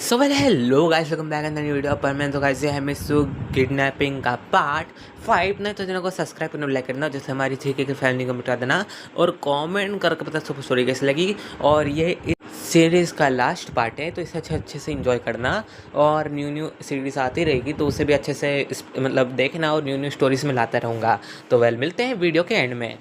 So well hello guys, welcome back in the new video पर मैं तो guys है मिसू किडनैपिंग का पार्ट 5 ने तो चैनल को सब्सक्राइब करना, लाइक करना, जैसे हमारी 3K की फैमिली को मिटा देना और कमेंट करके पता सब स्टोरी कैसी लगी। और ये इस सीरीज़ का लास्ट पार्ट है तो इसे अच्छे से एंजॉय करना और न्यू सीरीज़ आती रहेगी तो उसे भी अच्छे से मतलब देखना और न्यू स्टोरीज में लाता रहूँगा। तो वेल मिलते हैं वीडियो के एंड में।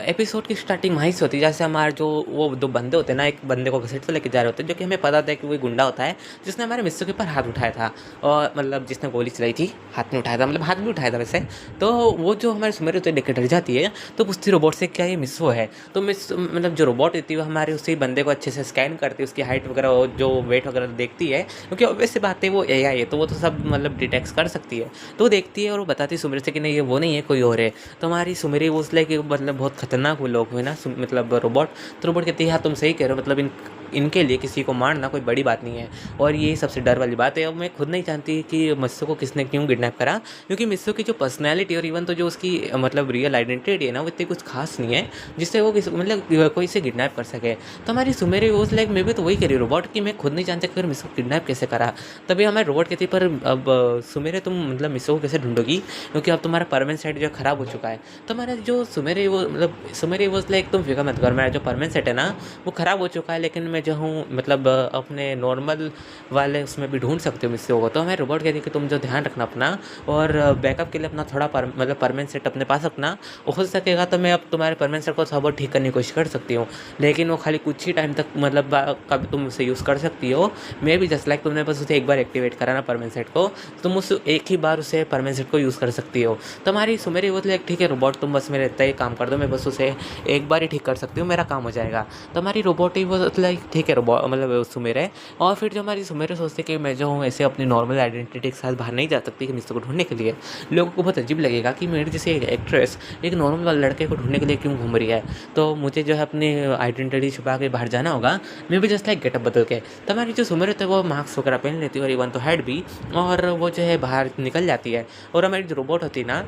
एपिसोड की स्टार्टिंग वहीं से होती है, जैसे हमारे जो वो दो बंदे होते हैं ना, एक बंदे को घसीट तो लेके जा रहे होते हैं जो कि हमें पता था कि वो गुंडा होता है जिसने हमारे मिस्सू के ऊपर हाथ उठाया था और मतलब जिसने गोली चलाई थी हाथ में उठाया था, मतलब हाथ भी उठाया था वैसे। तो वो जो हमारे सुमेर होते देख के डर जाती है तो पूछती रोबोट से क्या ये मिस्सू है। तो मिस मतलब जो रोबोट होती है वो हमारे उसी बंदे को अच्छे से स्कैन करती है, उसकी हाइट वगैरह जो वेट वगैरह देखती है, क्योंकि ऑब्वियस सी बात है वो AI है तो वो तो सब मतलब डिटेक्ट कर सकती है। तो वो देखती है और वो बताती है सुमेर से कि नहीं ये वो नहीं है कोई और है। तो हमारी सुमेरी वो उसने कि मतलब बहुत खतरनाक वो लोग हुए ना मतलब रोबोट। तो रोबोट कहती है हाँ तुम सही कह रहे हो, मतलब इनके लिए किसी को मारना कोई बड़ी बात नहीं है और ये सबसे डर वाली बात है। अब मैं खुद नहीं जानती कि मिस्सू को किसने क्यों किडनैप करा, क्योंकि मिस्सू की जो पर्सनैलिटी और इवन तो जो उसकी मतलब रियल आइडेंटिटी है ना वो इतनी कुछ खास नहीं है जिससे वो मतलब कोई से किडनैप कर सके। तो हमारी सुमेरी वो लाइक मे भी तो वही कह रही रोबोट कि मैं खुद नहीं जानती कि मिस्सू को किडनैप कैसे करा। तभी हमारे रोबोट कहती पर अब सुमेरे तुम मतलब मिस्सू को कैसे ढूंढोगी, क्योंकि अब तुम्हारा परमानेंट सेट जो ख़राब हो चुका है। तो हमारा जो सुमेरे वो मतलब सुमेरे वो लाइक तुम फिक्र मत कर, मेरा जो परमानेंट सेट है ना वो ख़राब हो चुका है, लेकिन मैं जो हूँ मतलब अपने नॉर्मल वाले उसमें भी ढूंढ सकती हूँ मिस्सू को। तो हमें रोबोट कहती है कि तुम जो ध्यान रखना अपना और बैकअप के लिए अपना थोड़ा मतलब परमानेंट सेट अपने पास रखना। हो सकेगा तो मैं अब तुम्हारे परमानेंट सेट को थोड़ा बहुत ठीक करने की कोशिश कर सकती हूँ, लेकिन वो खाली कुछ ही टाइम तक मतलब कभी तुम उसे यूज़ कर सकती हो। मैं भी जस्ट लाइक तुमने बस उसे एक बार एक्टिवेट करा ना परमानेंट सेट को, तुम उस एक ही बार उसे परमानेंट सेट को यूज़ कर सकती हो। तो हमारी सुमेरी वो लाइक ठीक है रोबोट तुम बस मेरे इतना ही काम कर दो, मैं बस उसे एक बार ही ठीक कर सकती हूँ, मेरा काम हो जाएगा। तो हमारी रोबोट ही वो लाइक ठीक है रोबोट मतलब सुमेरे। और फिर जो हमारी सुमेरे सोचते कि मैं जो हूँ ऐसे अपनी नॉर्मल आइडेंटिटी के साथ बाहर नहीं जा सकती कि मिस्टर को ढूंढने के लिए। लोगों को बहुत अजीब लगेगा कि मेरी जैसे एक एक्ट्रेस एक नॉर्मल वाले लड़के को ढूंढने के लिए क्यों घूम रही है, तो मुझे जो है अपनी आइडेंटिटी छुपा के बाहर जाना होगा, मैं भी जस्ट लाइक गेटअप बदल के। तो हमारी जो सुमेर होती है वो मास्क वगैरह पहन लेती है और इवन तो हेड भी, और वो जो है बाहर निकल जाती है। और हमारी जो रोबोट होती है ना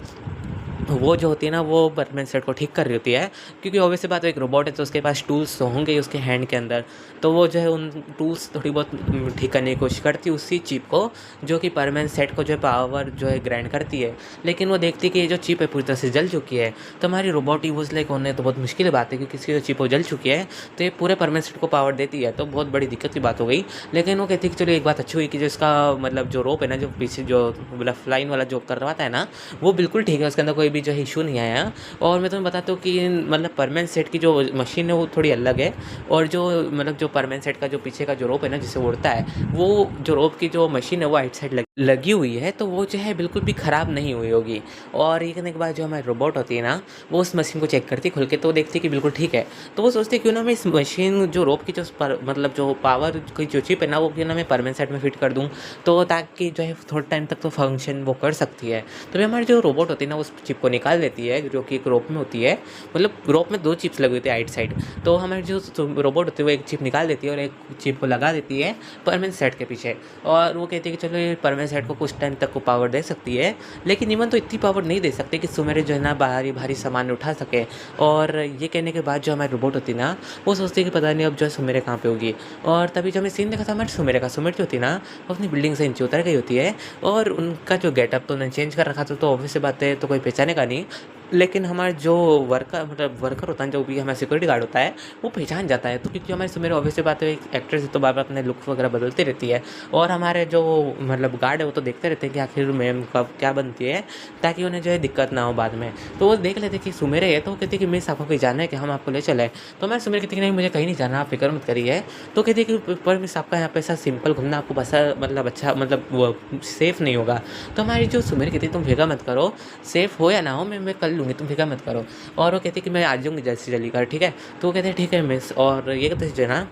वो जो होती है ना वो परमानेंट सेट को ठीक कर रही होती है, क्योंकि ऑब्वियस सी बात है एक रोबोट है तो उसके पास टूल्स तो होंगे ही उसके हैंड के अंदर। तो वो जो है उन टूल्स थोड़ी बहुत ठीक करने की कोशिश करती है उसी चिप को जो कि परमानेंट सेट को जो है पावर जो है ग्राइंड करती है। लेकिन वो देखती है कि ये जो चिप है पूरी तरह से जल चुकी है। तो हमारी रोबोट यूज लाइक होने तो बहुत मुश्किल बात है क्योंकि किसी जो चिप वो जल चुकी है तो ये पूरे परमानेंट सेट को पावर देती है, तो बहुत बड़ी दिक्कत की बात हो गई। लेकिन वो कहती है कि चलो एक बात अच्छी हुई कि जो इसका मतलब जो रोप है ना जो पीछे जो मतलब फ्लाइन वाला जो करवाता है ना वो बिल्कुल ठीक है, उसके अंदर कोई भी जो इशू नहीं आया। और मैं तुम्हें बताता हूँ कि मतलब परमानेंट सेट की जो मशीन है वो थोड़ी अलग है, और जो मतलब जो परमानेंट सेट का जो पीछे का जो रोप है ना जिससे उड़ता है वो जो रोप की जो मशीन है वो आइट साइड लगी हुई है, तो वो जो है बिल्कुल भी ख़राब नहीं हुई होगी। और ये करने के बाद जो हमारी रोबोट होती है ना वो उस मशीन को चेक करती खुल के, तो वो देखती है कि बिल्कुल ठीक है। तो वो सोचती है क्यों ना मैं इस मशीन जो रोप की जो मतलब जो पावर की जो चिप है ना वो क्यों ना मैं परमानेंट सेट में फिट कर दूँ, तो ताकि जो है थोड़े टाइम तक तो फंक्शन वो कर सकती है। तो हमारी जो रोबोट होती है ना उस चिप को निकाल देती है जो कि एक रोप में होती है, मतलब रोप में 2 चिप्स लगी होती है आइट साइड। तो हमारी जो रोबोट होती है वो एक चिप निकाल देती है और एक चिप को लगा देती है परमानेंट सेट के पीछे। और वो कहती है कि चलो ये परमानेंट सेट को कुछ टाइम तक को पावर दे सकती है, लेकिन इवन तो इतनी पावर नहीं दे सकती कि सुमेरे जो है ना भारी भारी सामान उठा सके। और ये कहने के बाद जो हमारी रोबोट होती है ना वो सोचती है कि पता नहीं अब जो है सुमेरे कहाँ पे होगी। और तभी जो हमें सीन देखा था हमारे सुमेरे का, सुमेर जो होती है ना वो अपनी बिल्डिंग से नीचे उतर गई होती है और उनका जो गेटअप तो उन्होंने चेंज कर रखा था, तो ऑब्वियस सी बात है तो कोई पहचानेगा नहीं। लेकिन हमारा जो वर्कर होता है जो भी हमारा सिक्योरिटी गार्ड होता है वो पहचान जाता है, तो क्योंकि हमारी सुमेर ऑब्वियसली बात है एक एक्ट्रेस है तो बार बार अपने लुक वगैरह बदलती रहती है। और हमारे जो मतलब गार्ड है वो तो देखते रहते हैं कि आखिर मैम कब क्या बनती है, ताकि उन्हें जो है दिक्कत ना हो बाद में। तो वो देख लेते कि सुमेरे है तो वो कहती है कि मिस आपको कहीं जाना है कि हम आपको ले चले। तो हमारे सुमेर कहती कि नहीं मुझे कहीं नहीं जाना, आप फिक्र मत करिए। तो कहती है कि पर मिस आपका यहाँ पे ऐसा सिंपल घूमना आपको बस मतलब अच्छा मतलब वो सेफ़ नहीं होगा। तो हमारी जो सुमेर कहती है तुम फिक्र मत करो, सेफ़ हो या ना हो मैं कर लूँगी, तुम फिक्र मत करो। और वो कहती है कि मैं आ जाऊँगी जल्द से जल्दी कर, ठीक है। तो वो कहते हैं ठीक है मिस, और ये कहते हैं ना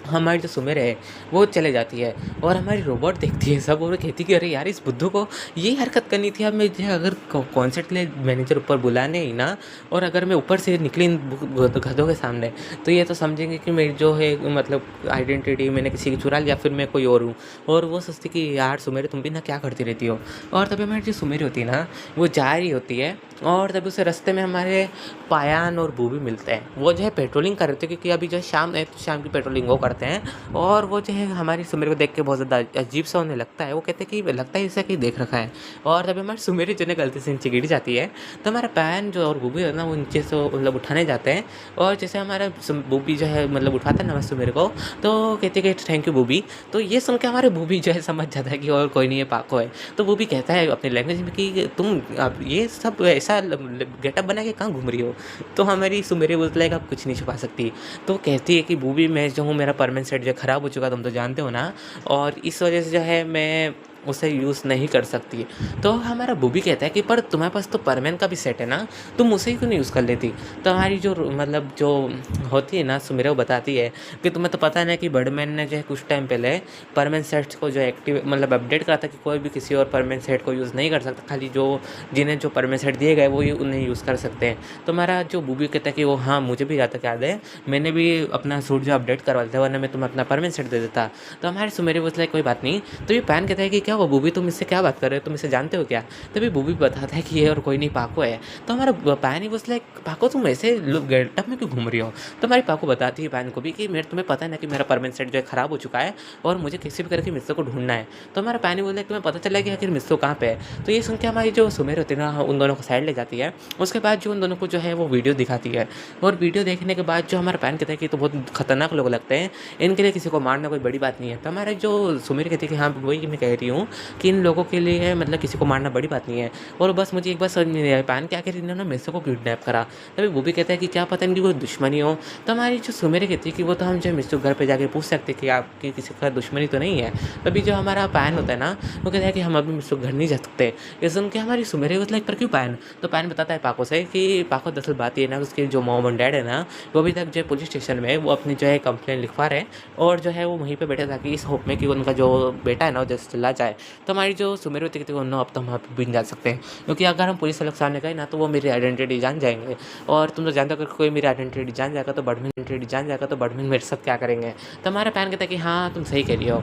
हमारी जो सुमेर है वो चले जाती है। और हमारी रोबोट देखती है सब और कहती कि अरे यार इस बुद्धू को ये हरकत करनी थी। अब मैं जो है अगर कॉन्सर्ट के लिए मैनेजर ऊपर बुलाने ही ना, और अगर मैं ऊपर से निकली इन गधों के सामने तो ये तो समझेंगे कि मेरी जो है मतलब आइडेंटिटी मैंने किसी की चुरा लिया, फिर मैं कोई और हूँ। और वो सोचती कि यार सुमेर तुम भी ना क्या करती रहती हो। और तभी हमारी जो सुमेर होती है ना वो जा रही होती है, और तभी उसे रास्ते में हमारे पायान और बूबी मिलते हैं। वो जो है पेट्रोलिंग कर रहे थे क्योंकि अभी जो है शाम है तो शाम की पेट्रोलिंग वो करते पड़ते हैं और वो जो है हमारी सुमेर को देख के बहुत ज़्यादा अजीब सा उन्हें लगता है। वो कहते हैं कि लगता है इसे कहीं देख रखा है। और तभी हमारी सुमेर जो है गलती से नीचे गिर जाती है, तो हमारा पैन जो और बूबी है ना वो नीचे से मतलब उठाने जाते हैं। और जैसे हमारा बूबी जो है मतलब उठाता है ना हमारी सुमेर को, तो कहते हैं कि थैंक यू बूबी। तो ये सुन के हमारे बूबी जो है समझ जाता है कि और कोई नहीं है, पाको है। तो बूबी कहता है अपनी लैंग्वेज में कि तुम अब ये सब ऐसा गेटअप बना के कहाँ घूम रही हो। तो हमारी सुमेर बोलती है कि आप कुछ नहीं छुपा सकती। तो कहती है कि बूबी मैं जो हूँ, मेरा परमानेंट सेट जो ख़राब हो चुका, तुम तो जानते हो ना, और इस वजह से जो है मैं उसे यूज़ नहीं कर सकती। तो हमारा बूबी कहता है कि पर तुम्हारे पास तो परमैन का भी सेट है ना, तुम उसे ही क्यों नहीं यूज़ कर लेती। तो हमारी जो मतलब जो होती है ना सुमेरा, वो बताती है कि तुम्हें तो पता है ना कि बर्डमैन ने जो है कुछ टाइम पहले परमैन सेट्स को जो एक्टिव मतलब अपडेट करा था कि कोई भी किसी और परमैन सेट को यूज़ नहीं कर सकता, खाली जो जिन्हें जो परमैन सेट दिए गए वो ही उन्हें यूज़ कर सकते हैं। तो हमारा जो बूबी कहता है कि वो हाँ मुझे भी ज़्यादा याद है, मैंने भी अपना सूट जो अपडेट करवा था, वरना मैं तुम्हें अपना परमैन सेट दे देता। तो हमारे सुमेरे बोलता है कोई बात नहीं। तो ये पैन कहता है कि क्या हुआ बूबी, तुम इससे क्या बात कर रहे हो, तुम इसे जानते हो क्या। तभी बूबी बताता है कि ये और कोई नहीं पाको है। तो हमारा पैन ही बोलता है पाको तुम ऐसे गेटअप में क्यों घूम रही हो। तो हमारी पाको बताती है पैन को भी कि मेरे तुम्हें पता है ना कि मेरा परमानेंट सेट जो है ख़राब हो चुका है और मुझे किसी भी करके मिस्सो को ढूंढना है। तो हमारा पैन ही बोलता है कि तुम्हें पता चला कि आखिर मिस्सो कहाँ पे है। तो ये सुन के हमारी जो सुमेर होती है ना उन दोनों को साइड ले जाती है। उसके बाद जो उन दोनों को जो है वो वीडियो दिखाती है, और वीडियो देखने के बाद जो हमारा पैन कहता है कि तो बहुत खतरनाक लोग लगते हैं, इनके लिए किसी को मारना कोई बड़ी बात नहीं है। तो हमारे जो सुमेर कहती है कि हाँ वही मैं कह रही हूँ कि इन लोगों के लिए मतलब किसी को मारना बड़ी बात नहीं है, और बस मुझे एक बार समझ नहीं आया पैन क्या आखिर इन्होंने मिस्सो को किडनैप करा। तभी वो भी कहता है कि क्या पता इनकी कोई दुश्मनी हो। तो हमारी जो सुमेर कहती है कि वो तो हम जो मिस्सो घर पे जाके पूछ सकते हैं कि आपकी किसी का दुश्मनी तो नहीं है। तभी जो हमारा पैन होता है ना वो कहता है कि हम अभी मिस्सो घर नहीं जा सकते। ये सुन के हमारी सुमेर होता है पर क्यों पैन। तो पैन बताता है पाको से कि पाको दरअसल बात ये ना उसके जो मॉम एंड डैड है ना वो अभी तक जो है पुलिस स्टेशन में वो अपनी जो है कंप्लेंट लिखवा रहे हैं, और जो है वो वहीं पे बैठे ताकि इस होप में कि उनका जो बेटा है ना वो जैसे चला जाए। तो हमारी जो सुमेर होती है नो अब तो हम वहाँ पे भी नहीं जा सकते हैं, क्योंकि अगर हम पुलिस वालों के सामने गए ना तो वो मेरी आइडेंटिटी जान जाएंगे, और तुम तो जानते हो अगर कोई मेरी आइडेंटिटी जान जाएगा तो बड़मिन मेरे साथ क्या करेंगे। तो हमारा पैन कहता है कि हाँ तुम सही कह रही हो,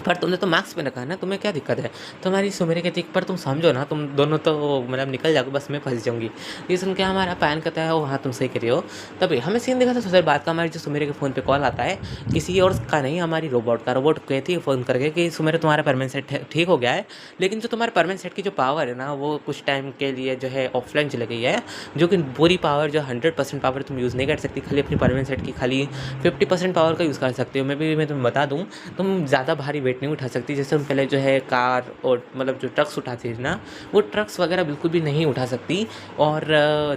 पर तुमने तो मार्क्स पे रखा है ना, तुम्हें क्या दिक्कत है। तो हमारी सुमेरी कहती है पर तुम समझो ना, तुम दोनों तो मतलब निकल जाओगे, बस मैं फंस जाऊंगी। ये सुन के हमारा पैन कहता है वो हाँ तुम सही कर रही हो। तभी हमें सीन देखा था थोड़ी बात का, हमारी जो सुमेरी के फ़ोन पे कॉल आता है किसी और का नहीं, हमारी रोबोट का। रोबोट कहती है फ़ोन करके कि सुमेरी तुम्हारा परमानेंट सेट ठीक हो गया है, लेकिन जो तुम्हारे परमानेंट सेट की जो पावर है ना वो कुछ टाइम के लिए जो है ऑफलाइन चली गई है, जो कि पूरी पावर जो 100% पावर तुम यूज़ नहीं कर सकती, खाली अपनी परमानेंट सेट की खाली 50% पावर का यूज़ कर सकती हो। मैं तुम्हें बता दूँ, तुम ज़्यादा भारी वेट नहीं उठा सकती। जैसे हम पहले जो है कार और मतलब जो ट्रक्स उठाती थी ना, वो ट्रक्स वगैरह बिल्कुल भी नहीं उठा सकती। और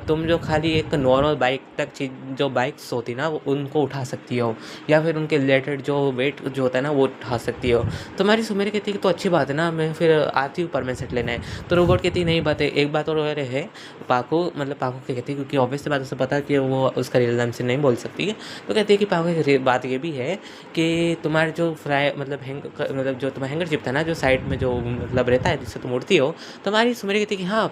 तुम जो खाली एक नॉर्मल बाइक तक चीज़ जो बाइक्स होती ना वो उनको उठा सकती हो, या फिर उनके रिलेटेड जो वेट जो होता है ना वो उठा सकती हो। तो हमारी सुमेरी कहती है कि तो अच्छी बात है ना, मैं फिर आती हूँ परमानेंट सेट लेना है। तो रोबोट कहती है नहीं बात है, एक बात और है पाको, मतलब पाको क्या कहती है क्योंकि ऑब्वियस बात उसे पता है कि वो उसका रियल नाम से नहीं बोल सकती। तो कहती है कि पाको की बात ये भी है कि तुम्हारे जो फ्राई मतलब जो तुम्हारा हैंगर चिप था ना जो साइड में जो मतलब रहता है जिससे तुम उड़ती हो। तो हमारी सुमेरी कहती है कि हाँ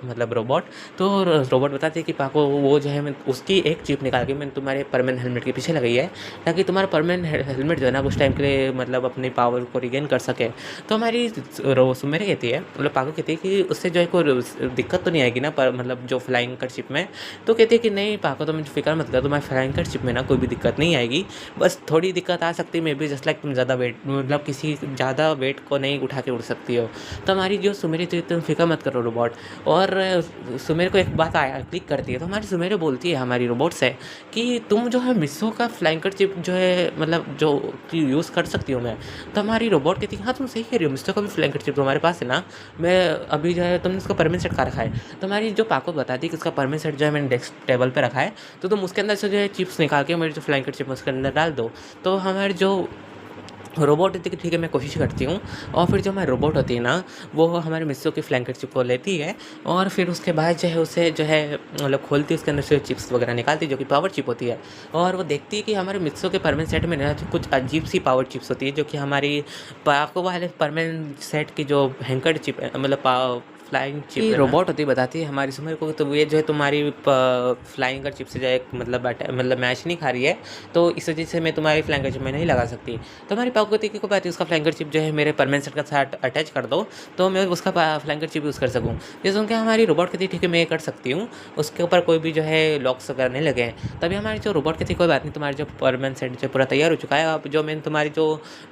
मतलब रोबोट। तो रोबोट बताती है कि पाको वो जो है मैं उसकी एक चिप निकाल के मैंने तुम्हारे परमानेंट हेलमेट के पीछे लगाई है, ताकि तुम्हारा परमानेंट हेलमेट जो है ना कुछ टाइम के लिए मतलब अपनी पावर को रिगेन कर सके। तो हमारी सुमेरी कहती है मतलब पाको कहती है कि उससे जो है कोई दिक्कत तो नहीं आएगी ना पर मतलब जो फ्लाइंग कर चिप में। तो कहती है कि नहीं पाको तुम फिक्र मत करो, तुम्हारी फ्लाइंग कर चिप में ना कोई भी दिक्कत नहीं आएगी, बस थोड़ी दिक्कत आ सकती है मे बी जस्ट लाइक तुम ज़्यादा वेट मतलब किसी ज़्यादा वेट को नहीं उठा के उड़ सकती हो। तो हमारी जो सुमेरी थी तुम फिक्र मत करो रोबोट। और सुमेर को एक बात क्लिक करती है, तो हमारी सुमेरी बोलती है हमारी रोबोट से कि तुम जो है मिस्सो का फ्लाइंग कर चिप जो है मतलब जो यूज़ कर सकती हूँ मैं। तो हमारी रोबोट कहती है हाँ तुम सही कह रही हो, मिस्सो का भी फ्लाइंग कर चिप तुम्हारे पास है ना, मैं अभी जो है तुमने उसका परमानेंट सेट का रखा है। तो हमारी जो पाको बताती है कि उसका परमानेंट सेट जो है मैंने डेस्क टेबल पर रखा है, तो तुम उसके अंदर से जो है चिप्स निकाल के मेरी जो फ्लाइंग कर चिप उसके अंदर डाल दो। तो हमारी जो रोबोट होती है कि ठीक है मैं कोशिश करती हूँ, और फिर जो हमारी रोबोट होती है ना वो हमारे मिस्सो की फ्लैंकर चिप को लेती है, और फिर उसके बाद जो है उसे जो है मतलब खोलती है, उसके अंदर से चिप्स वगैरह निकालती है जो कि पावर चिप होती है। और वो देखती है कि हमारे मिस्सो के परमानेंट सेट में ना कुछ अजीब सी पावर चिप्स होती है, जो कि हमारी पाको वाले परमानेंट सेट की जो हैंकर चिप मतलब फ्लाइंग चिप रोबोट होती बताती है हमारी सुमर को, तो ये जो है तुम्हारी फ्लाइंग कर चिप से जो है मतलब मैच नहीं खा रही है, तो इस वजह से मैं तुम्हारी फ्लाइंग कर चिप में नहीं लगा सकती। तो हमारी पाकोती को बात है उसका फ्लाइंग कर चिप जो है मेरे परमानेंट सेट का साथ अटैच कर दो, तो मैं उसका फ्लाइंग कर चिप यूज़ कर सकूँ। ये सुन के हमारी रोबोट कहती ठीक है मैं ये कर सकती हूँ, उसके ऊपर कोई भी जो है लॉक्स वगैरह नहीं लगे हैं। तभी हमारी जो रोबोट कहती कोई बात नहीं, तुम्हारी जो परमानेंट सेट जो पूरा तैयार हो चुका है। अब जो मैंने तुम्हारी जो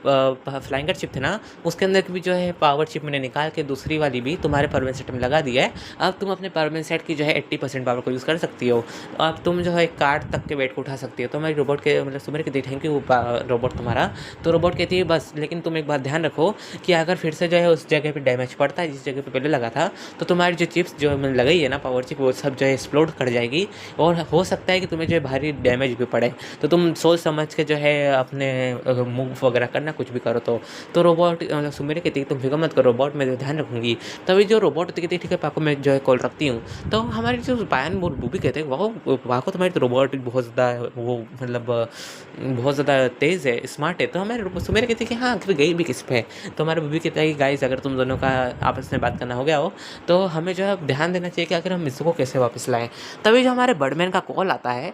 फ्लाइंग कर चिप थे ना, उसके अंदर की भी जो है पावर चिप मैंने निकाल के दूसरी वाली भी तुम्हारे परमानेंट सेट में लगा दिया है। अब तुम अपने परमानेंट सेट की जो है 80% पावर को यूज़ कर सकती हो। अब तुम जो है कार्ड तक के वेट को उठा सकती हो। तो हमारी रोबोट के मतलब सुमर कहती थैंक यू रोबोट तुम्हारा। तो रोबोट कहती है बस, लेकिन तुम एक बात ध्यान रखो कि अगर फिर से जो है उस जगह पे डैमेज पड़ता है जिस जगह पे पहले लगा था, तो तुम्हारी जो चिप्स जो मैंने लगाई है ना पावर चिप, वो सब जो है एक्सप्लोड कर जाएगी और हो सकता है कि तुम्हें जो है भारी डैमेज भी पड़े। तो तुम सोच समझ के जो है अपने मूव वगैरह करना, कुछ भी करो। तो रोबोट मतलब सुमेर कहती है तुम फिक्र मत करो रोबोट, मैं ध्यान रखूँगी। तभी जो रोबोट कहती है ठीक है पाको मैं जो है कॉल रखती हूँ। तो हमारी जो पायन वो भी कहते हैं वाह पाको तुम्हारी तो रोबोट बहुत ज़्यादा वो मतलब बहुत ज़्यादा तेज़ है, स्मार्ट है। तो हमारे सुमेर कहती है कि हाँ आखिर गई भी किस पे। तो हमारे बीबी कहता है कि गाइस अगर तुम दोनों का आपस में बात करना हो गया हो तो हमें जो है ध्यान देना चाहिए कि आखिर हम इसको कैसे वापस लाएँ। तभी जो हमारे बर्डमैन का कॉल आता है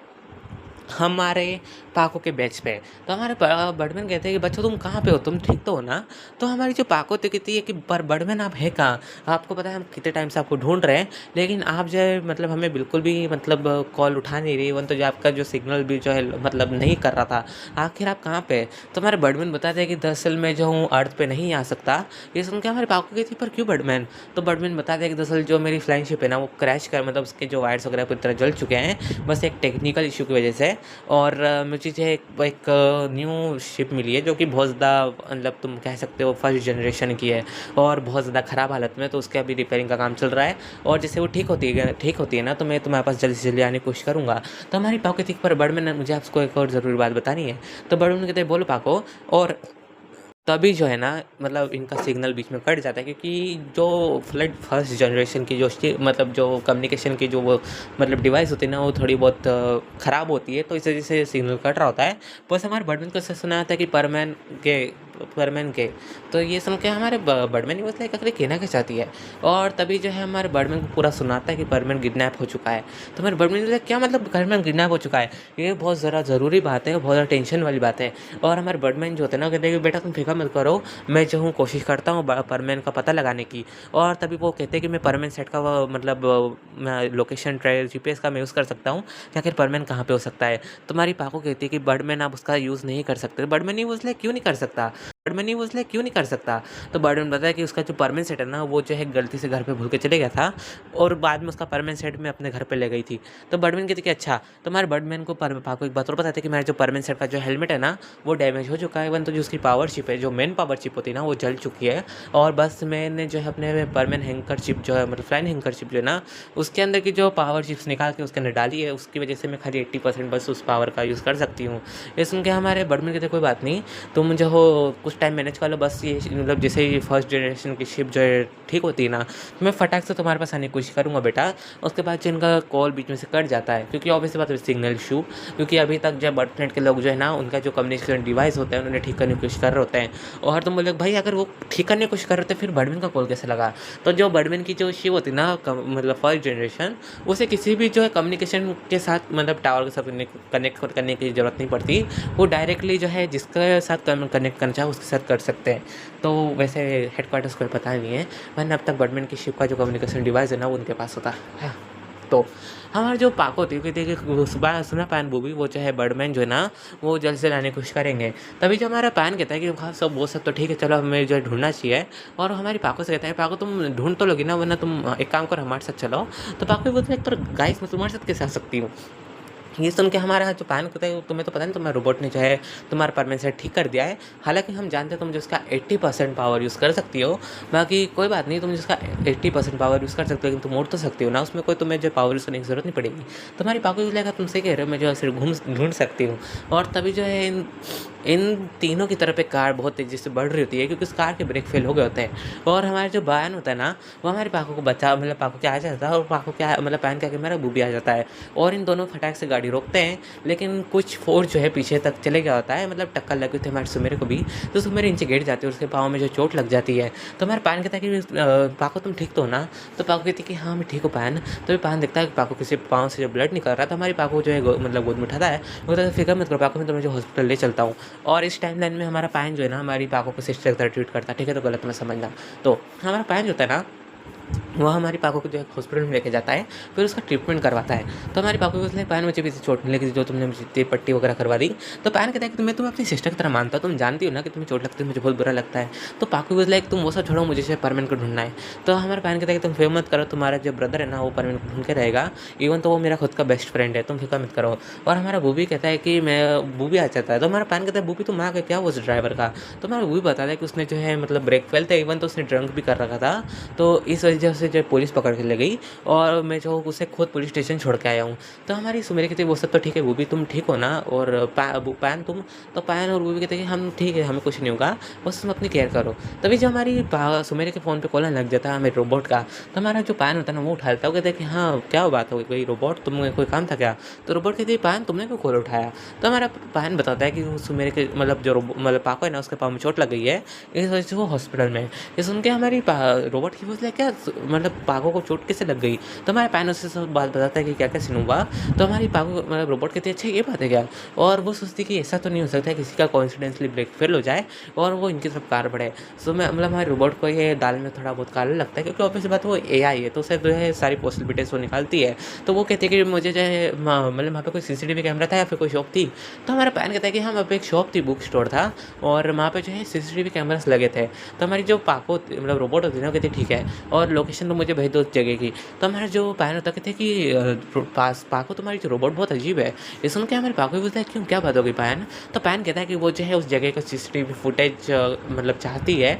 हमारे पाको के बैच पे। तो हमारे बर्डमैन कहते हैं कि बच्चों तुम कहाँ पे हो, तुम ठीक तो हो ना। तो हमारी जो पाको तो कहती है कि पर बर्डमैन आप है कहाँ, आपको पता है हम कितने टाइम से आपको ढूंढ रहे हैं, लेकिन आप जो है मतलब हमें बिल्कुल भी मतलब कॉल उठा नहीं रही, वन तो जो आपका जो सिग्नल भी जो है मतलब नहीं कर रहा था, आखिर आप कहाँ पे। तो हमारे बर्डमैन बताते हैं कि दरअसल मैं जो हूँ अर्थ पे नहीं आ सकता। ये सुन के हमारे पाको कहती है पर क्यों बर्डमैन। तो बर्डमैन बताते हैं कि दरअसल जो मेरी फ्लाइंग शिप है ना वो क्रैश कर मतलब उसके जो वायर्स वगैरह पूरी तरह जल चुके हैं, बस एक टेक्निकल इशू की वजह से। और मुझे जो है एक न्यू शिप मिली है जो कि बहुत ज़्यादा मतलब तुम कह सकते हो फर्स्ट जनरेशन की है और बहुत ज़्यादा ख़राब हालत में। तो उसके अभी रिपेयरिंग का काम चल रहा है और जैसे वो ठीक होती है ना तो मैं तुम्हारे पास जल्दी से जल्दी आने की कोशिश करूँगा। तो हमारी पाको कहती है पर बर्डमैन मुझे आपको एक और ज़रूरी बात बतानी है। तो बर्डमैन कहते हैं बोलो पाको। और तभी जो है ना मतलब इनका सिग्नल बीच में कट जाता है, क्योंकि जो फ्लड फर्स्ट जनरेशन की जो मतलब जो कम्युनिकेशन की जो वो मतलब डिवाइस होती है ना वो थोड़ी बहुत ख़राब होती है, तो इस वजह से सिग्नल कट रहा होता है। बस हमारे बर्डमैन को सुना आता है कि परमैन के। तो ये सुन के हमारे बर्डमैन ही बोलते हैं आखिर कहना क्या चाहती है। और तभी जो है हमारे बर्डमैन को पूरा सुनाता है कि परमैन किडनैप हो चुका है। तो हमारे बर्डमैन बोलते हैं क्या मतलब परमैन किडनैप हो चुका है, ये बहुत ज़रा ज़रूरी बात है, बहुत ज़्यादा टेंशन वाली बात है। और हमारे बर्डमैन जो होते हैं ना कहते हैं कि बेटा तुम फिक्र मत करो, मैं जो हूँ कोशिश करता हूँ परमैन का पता लगाने की। और तभी वो कहते हैं कि मैं परमैन सेट का मतलब लोकेशन ट्रायल जीपीएस का मैं यूज़ कर सकता हूँ कि आखिर परमैन कहाँ पे हो सकता है। तुम्हारी पाको कहती है कि बर्डमैन आप उसका यूज़ नहीं कर सकते। बर्डमैन ही उसने क्यों नहीं कर सकता, बर्डमैन वो इसलिए क्यों नहीं कर सकता। तो बर्डमैन बताया कि उसका जो परमानेंट सेट है ना वो जो है गलती से घर पे भूल के चले गया था और बाद में उसका परमानेंट सेट में अपने घर पे ले गई थी। तो बर्डमैन कहती कि अच्छा। तो हमारे बर्डमैन को पाको एक बात और बताते कि मेरा जो परमानेंट सेट का जो हेलमेट है ना वो डैमेज हो चुका है, वन तो जो उसकी पावर चिप है जो मेन पावर चिप होती है ना वो जल चुकी है। और बस मैंने जो है अपने परमानेंट हैंकर चिप जो है मतलब फ्लाइंग हैंकर चिप जो है ना उसके अंदर की जो पावर चिप्स निकाल के उसके अंदर डाली है, उसकी वजह से मैं खाली 80% बस उस पावर का यूज़ कर सकती हूँ। ये सुन के हमारे बर्डमैन कहते कोई बात नहीं, तुम जो हो कुछ टाइम मैनेज कर लो, बस ये मतलब जैसे ही फर्स्ट जनरेशन की शिप जो है ठीक होती है ना तो मैं फटाक से तुम्हारे पास आने की कोशिश करूँगा बेटा। उसके बाद जो इनका कॉल बीच में से कट जाता है क्योंकि ऑब्वियस बात है सिग्नल इशू, क्योंकि अभी तक जब अर्थनेट के लोग जो है ना उनका जो कम्युनिकेशन डिवाइस होता है उन्होंने ठीक करने की कोशिश कर रहे होते हैं। और तुम बोले भाई अगर वो ठीक करने की कोशिश कर रहे थे फिर बर्डमैन का कॉल कैसे लगा। तो जो बर्डमैन की जो शिप होती है ना मतलब फर्स्ट जनरेशन उसे किसी भी जो है कम्युनिकेशन के साथ मतलब टावर के साथ कनेक्ट करने की ज़रूरत नहीं पड़ती, वो डायरेक्टली जो है जिसके साथ कनेक्ट करना चाहे उसके साथ कर सकते हैं। तो वैसे हेडक्वार्टर्स को पता नहीं है, वरना अब तक बर्डमैन की शिप का जो कम्युनिकेशन डिवाइस है ना वो उनके पास होता है। तो हमारे जो पाको थी कि देखिए सुना पैन बूबी वो जो है बर्डमैन जो है ना वो जल्द से लाने की कोशिश करेंगे। तभी जो हमारा पैन कहता है कि हाँ सब वो सब तो ठीक है चलो हमें जो है ढूंढना चाहिए। और हमारी पाको से कहता है पाको तुम ढूंढ तो लोगी ना, वरना तुम एक काम करो हमारे साथ चलो। तो पाको बोलते हैं पर गाइस मैं तुम्हारे साथ कैसे आ सकती हूँ। ये सुन के हमारा जो पैन होता है तुम्हें तो पता नहीं तुम्हारे रोबोट ने जो है तुम्हारा परमानेंट सेट ठीक कर दिया है। हालांकि हम जानते हैं तुम जो उसका 80% पावर यूज़ कर सकती हो, बाकी कोई बात नहीं, तुम जिसका 80% पावर यूज़ कर सकते हो लेकिन तुम उड़ तो सकती हो ना, उसमें कोई तुम्हें जो पावर यूज़ करने की ज़रूरत नहीं पड़ेगी। तुम्हारी पाको यूज़ लेगा तुमसे कह रहे हो मैं जो है सिर्फ ढूंढ सकती हूँ। और तभी जो है इन तीनों की तरफ एक कार बहुत तेज़ी से बढ़ रही होती है क्योंकि उस कार के ब्रेक फेल हो गए होते हैं। और हमारा जो बयान होता है ना वो हमारे पाको को बचा मतलब पाको क्या आ जाता है और पाको क्या मतलब पैन क्या मेरा बूबी आ जाता है और इन दोनों फटाक से गाड़ी गाड़ी रोकते हैं, लेकिन कुछ फोर्स जो है पीछे तक चले गया होता है, मतलब टक्कर लगी थी हमारे सुमेरे को भी, तो सुमेरे नीचे गिर जाती है और उसके पाँव में जो चोट लग जाती है। तो हमारा पान कहता है कि पाको तुम ठीक तो हो ना? तो पाको कहती है कि हाँ मैं ठीक हूँ पान। तो पान देखता है कि पाको किसी पाँव से जो ब्लड निकल रहा है, तो हमारी पाको जो है मतलब गोद में उठाता है, वो कहता है फिक्र मत करो पाको, मैं तुम्हें जो हॉस्पिटल ले चलता हूँ। और इस टाइम लाइन में हमारा पान जो है ना हमारी पाको को सिस्टर की तरह ट्रीट करता है, ठीक है, तो गलत मत समझना। तो हमारा पान जो होता है ना वह हमारी पाको को जो है हॉस्पिटल में लेके जाता है, फिर उसका ट्रीटमेंट करवाता है। तो हमारी पाको को बोलते हैं पान मुझे भी चोट नहीं लगी जो तुमने मुझे पट्टी वगैरह करवा दी। तो पान कहता है कि मैं तुम्हें अपनी सिस्टर की तरह मानता हूँ, तुम जानती हो ना कि तुम्हें चोट लगती है, मुझे बहुत बुरा लगता है। तो पाको बोलता है कि तुम वो सब छोड़ो, मुझे परमानेंट को ढूंढना है। तो हमारा पान कहता है कि तुम फिक्र मत करो, तुम्हारा जो ब्रदर है ना वो परमानेंट को ढूंढ के रहेगा, इवन तो वो मेरा खुद का बेस्ट फ्रेंड है, तुम फिक्र मत करो। और हमारा बूबी कहता है कि मैं बूबी आ जाता है। तो हमारा पान कहता है बूबी तुम आ गए क्या उस ड्राइवर का? तो हमारा बूबी बताता है कि उसने जो है मतलब ब्रेक फेल था, इवन तो उसने ड्रंक भी कर रखा था, तो इस वजह से जो पुलिस पकड़ के ले गई और मैं जो उसे खुद पुलिस स्टेशन छोड़ के आया हूँ। तो हमारी सुमेरी कहती है वो सब तो ठीक है बूबी, तुम ठीक हो ना? और पैन तुम? तो पैन और बूबी कहते हैं कि हम ठीक है, हमें कुछ नहीं होगा, बस तुम अपनी केयर करो। तभी जो हमारी सुमेरी के फ़ोन पे कॉल लग जाता है हमें रोबोट का। तो हमारा जो पैन होता है ना वो उठा लेता है, वो कहते हैं कि हाँ क्या बात हो गई भाई रोबोट, तुम्हें कोई काम था क्या? तो रोबोट कहती है पैन तुमने क्यों कॉल उठाया? तो हमारा पैन बताता है कि वो सुमेरी के मतलब जो मतलब पाको है ना उसके पाँव में चोट लग गई है, इस वजह से वो हॉस्पिटल में है। ये सुन के हमारी रोबोट की बोलती है क्या मतलब पाको को चोट कैसे लग गई? तो हमारे पैन उससे सब बात बताता है कि क्या क्या सीन हुआ। तो हमारी पाको मतलब रोबोट कहती है अच्छा ये बात है क्या? और वो सोचती कि ऐसा तो नहीं हो सकता है किसी का कोइंसिडेंटली ब्रेक फेल हो जाए और वो इनकी तरफ कार बढ़े। सो मैं मतलब हमारे रोबोट को ये दाल में थोड़ा बहुत काला लगता है, क्योंकि ऑब्वियस बात वो एआई है, तो उसे जो है सारी पॉसिबिलिटीज़ वो निकालती है। तो वो कहती है कि मुझे जो है मतलब वहाँ पे कोई सीसीटीवी कैमरा था या फिर कोई शॉप थी? तो हमारा पैन कहता है कि हाँ वहाँ पे एक शॉप थी, बुक स्टोर था, और वहाँ पे जो है सीसीटीवी कैमरास लगे थे। तो हमारी जो पाको मतलब रोबोट होती है ना वो कहती ठीक है और लोकेशन तो मुझे भेज दो उस जगह की। तो हमारा जो पैन होता कहते कि पाको तुम्हारी जो रोबोट बहुत अजीब है। ये सुन के हमारे पाको भी बोलता है क्यों क्या बात हो गई पैन? तो पैन कहता है कि वो जो है उस जगह का सीसीटीवी फुटेज मतलब चाहती है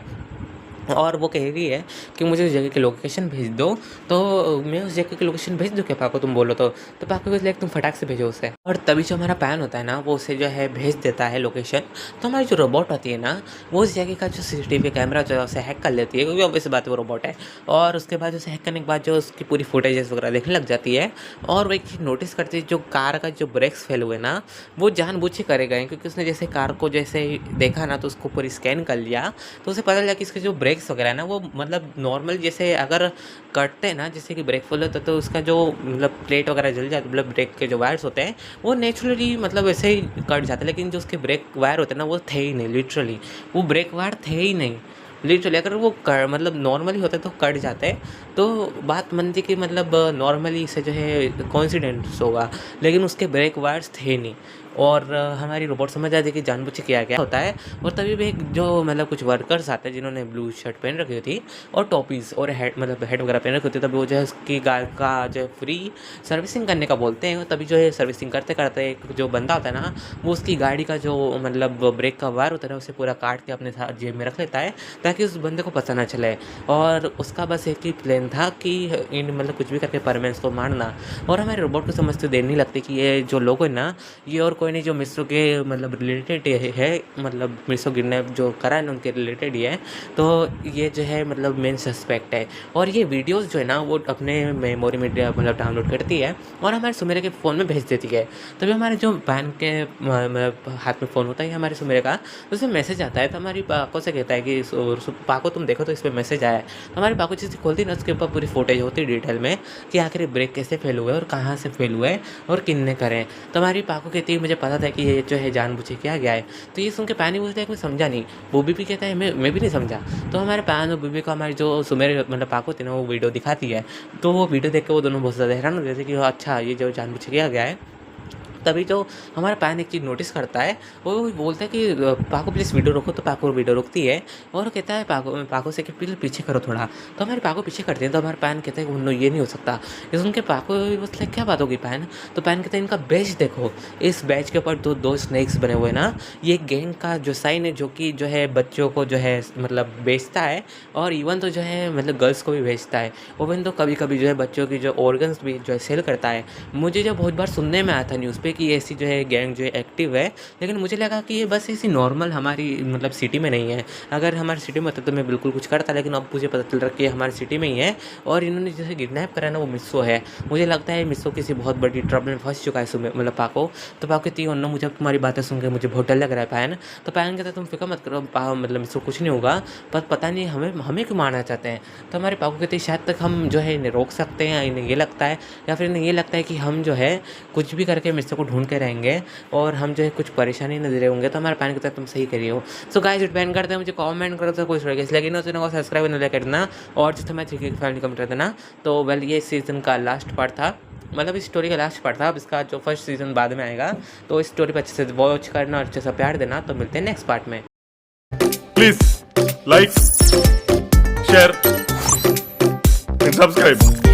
और वो कह रही है कि मुझे उस जगह की लोकेशन भेज दो। तो मैं उस जगह की लोकेशन भेज दूँ क्या पाको तुम बोलो तो? पाको बोलता है तुम फटाक से भेजो उसे। और तभी जो हमारा पैन होता है ना वो उसे जो है भेज देता है लोकेशन। तो हमारी जो रोबोट होती है ना वो उस जगह का जो सीसीटीवी कैमरा जो है उसे हैक कर लेती है, क्योंकि ऑब्वियस बात है वो रोबोट है। और उसके बाद उसे हैक करने के बाद जो उसकी पूरी फुटेजेस वगैरह देखने लग जाती है। और वो एक चीज़ नोटिस करती है, जो कार का जो ब्रेक्स फेल हुए ना वो जानबूझ के करे गए, क्योंकि उसने जैसे कार को जैसे देखा ना तो उसको पूरी स्कैन कर लिया, तो उसे पता चला कि इसके जो ब्रेक्स वगैरह है ना वो मतलब नॉर्मल जैसे अगर कटते हैं ना, जैसे कि ब्रेक फेल होता है तो उसका जो मतलब प्लेट वगैरह जल जाती है, मतलब ब्रेक के जो वायर्स होते हैं वो नेचुरली मतलब ऐसे ही कट जाते हैं। लेकिन जो उसके ब्रेक वायर होते हैं ना वो थे ही नहीं, लिटरली वो ब्रेक वायर थे ही नहीं। लिटरली अगर वो मतलब नॉर्मली होते तो कट जाते, तो बात बनती कि मतलब नॉर्मली इसे जो है कॉन्सिडेंस होगा, लेकिन उसके ब्रेक वायर्स थे नहीं। और हमारी रोबोट समझ आती है कि जानबूझ के किया गया होता है। और तभी भी एक जो मतलब कुछ वर्कर्स आते हैं जिन्होंने ब्लू शर्ट पहन रखी होती और टोपीज़ और हेड मतलब हेड वगैरह पहन रखी होती, तभी वो जो है उसकी कार का जो है फ्री सर्विसिंग करने का बोलते हैं। तभी जो है सर्विसिंग करते करते एक जो बंदा होता है ना वो उसकी गाड़ी का जो मतलब ब्रेक का वायर होता है उसे पूरा काट के अपने साथ जेब में रख लेता है, ताकि उस बंदे को पता ना चले। और उसका बस एक ही प्लान था कि इन मतलब कुछ भी करके परमेंस को मारना। और हमारे रोबोट को समझते देर नहीं लगती कि ये जो लोग है ना ये और कोई नहीं जो मिस्रो के मतलब रिलेटेड है, मतलब मिस्रो किडनैप जो करा है ना उनके रिलेटेड ही है। तो ये जो है मतलब मेन सस्पेक्ट है। और ये वीडियोस जो है ना वो अपने मेमोरी में मतलब डाउनलोड करती है और हमारे सुमेरे के फ़ोन में भेज देती है। तभी हमारे जो पैन के मतलब हाथ में फ़ोन होता है हमारे सुमेरे का, उसमें मैसेज आता है। तो हमारी पाको से कहता है कि पाको तुम देखो तो इस पर मैसेज आया है। तो हमारी पाको चीज़ खोलती ना उसके ऊपर पूरी फोटेज होती है डिटेल में कि आखिर ब्रेक कैसे फेल हुए और कहाँ से फेल हुए और किन्ने करें। तो हमारी पाको कहती है मुझे पता था कि ये जो है जानबूझ के किया गया है। तो ये सुन के पैन ही बोलता है कि मैं समझा नहीं। बूबी भी कहता है मैं भी नहीं समझा। तो हमारे पैन और बूबी को हमारी जो सुमेर मतलब पाको थी ना वो वीडियो दिखाती है। तो वो वीडियो देख के वो दोनों बहुत ज़्यादा हैरान हो जाते कि अच्छा ये जो जानबूझ के किया गया है। तभी जो हमारा पैन एक चीज़ नोटिस करता है, वो बोलता है कि पाको प्लीज़ वीडियो रोको। तो पाको वीडियो रोकती है और कहता है पाको से कि प्लीज़ पीछे करो थोड़ा। तो हमारे पाको पीछे करते हैं। तो हमारा पैन कहता है कि नो ये नहीं हो सकता। ये सुन के पाको बोलता है क्या बात होगी पैन? तो पैन कहता है इनका बैच देखो, इस बैच के ऊपर दो स्नेक्स बने हुए ना, ये गैंग का जो साइन है जो कि जो है बच्चों को जो है मतलब बेचता है और इवन तो जो है मतलब गर्ल्स को भी बेचता है। इवन तो कभी कभी जो है बच्चों की जो ऑर्गन्स भी जो है सेल करता है। मुझे जो बहुत बार सुनने में आया था न्यूज़ पे कि ऐसी जो है गैंग जो है एक्टिव है, लेकिन मुझे लगा कि ये बस ऐसी नॉर्मल हमारी मतलब सिटी में नहीं है। अगर हमारी सिटी में होता तो मैं बिल्कुल कुछ करता, लेकिन अब मुझे पता चल रहा कि ये हमारी सिटी में ही है और इन्होंने जैसे किडनैप करा ना वो मिस्सो है। मुझे लगता है मिस्सो किसी बहुत बड़ी ट्रबल में फंस चुका है सुबह मतलब पाको। तो पाको कहती है मुझे अब तुम्हारी बातें सुन के मुझे बहुत डर लग रहा है पायन। तो पायन कहता है तुम फिक्र मत करो मतलब मिस्सो कुछ नहीं होगा, पर पता नहीं हमें क्यों मारना चाहते हैं। तो हमारे पाको कहते हैं शायद तक हम जो है इन्हें रोक सकते हैं, इन्हें ये लगता है, या फिर इन्हें ये लगता है कि हम जो है कुछ भी करके मिस्सो को ढूंढते रहेंगे और हम जो है कुछ परेशानी न दे रहे होंगे। तो हमारे पायन कहता है तुम सही करिए हो। सो गाइस डिपेंड करते हैं, मुझे कमेंट करो तो कुछ रहेगा, इसलिए ना चैनल को सब्सक्राइब नहीं करना और जिस मैं थ्री फैमिली कमेंट कर देना। तो वेल ये सीज़न का लास्ट पार्ट था, मतलब इस स्टोरी का लास्ट पार्ट था। अब इसका जो फर्स्ट सीज़न बाद में आएगा, तो इस स्टोरी पर अच्छे से वॉच करना और अच्छे से प्यार देना। तो मिलते हैं नेक्स्ट पार्ट में। Please like share and subscribe.